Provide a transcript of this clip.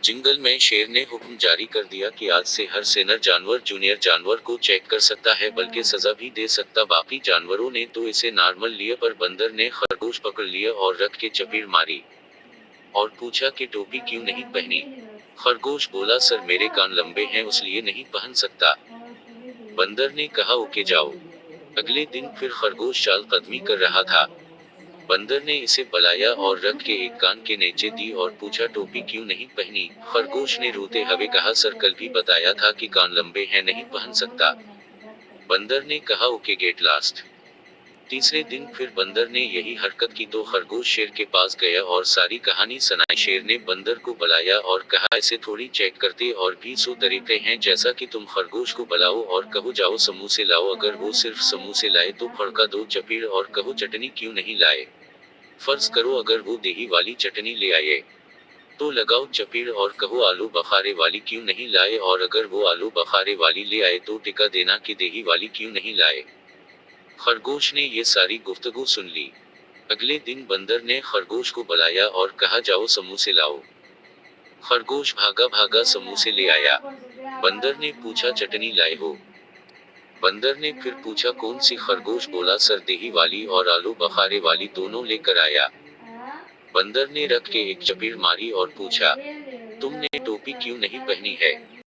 जंगल में शेर ने हुक्म जारी कर दिया कि आज से हर सीनियर जानवर जूनियर जानवर को चेक कर सकता है, बल्कि सजा भी दे सकता। बाकी जानवरों ने तो इसे नॉर्मल लिया, पर बंदर ने खरगोश पकड़ लिया और रख के चपेट मारी और पूछा कि टोपी क्यों नहीं पहनी। खरगोश बोला, सर मेरे कान लंबे हैं इसलिए नहीं पहन सकता। बंदर ने कहा, ओके जाओ। अगले दिन फिर खरगोश चाल कदमी कर रहा था। बंदर ने इसे बुलाया और रख के एक कान के नीचे दी और पूछा, टोपी क्यों नहीं पहनी। खरगोश ने रोते हुए कहा, सर कल भी बताया था कि कान लंबे हैं, नहीं पहन सकता। बंदर ने कहा, ओके गेट लास्ट। तीसरे दिन फिर बंदर ने यही हरकत की तो खरगोश शेर के पास गया और सारी कहानी सुनाई। शेर ने बंदर को बुलाया और कहा, ऐसे थोड़ी चेक करते, और भी 100 तरीके हैं, जैसा कि तुम खरगोश को बुलाओ और कहो जाओ समोसे लाओ, अगर वो सिर्फ समोसे लाए तो फड़का दो चपेड़ और कहो चटनी क्यों नहीं लाए। फर्ज करो अगर वो दही वाली चटनी ले आए तो लगाओ चपेड़ और कहो आलू बखारे वाली क्यों नहीं लाए, और अगर वो आलू बखारे वाली ले आए तो टिका देना कि दही वाली क्यों नहीं लाए। खरगोश ने ये सारी गुफ्तगू सुन ली। अगले दिन बंदर ने खरगोश को बुलाया और कहा, जाओ समोसे लाओ। खरगोश भागा भागा समोसे ले आया। बंदर ने पूछा, चटनी लाए हो। बंदर ने फिर पूछा, कौन सी। खरगोश बोला, सर दही वाली और आलू बखारे वाली दोनों लेकर आया। बंदर ने रख के एक चपेड़ मारी और पूछा, तुमने टोपी क्यों नहीं पहनी है।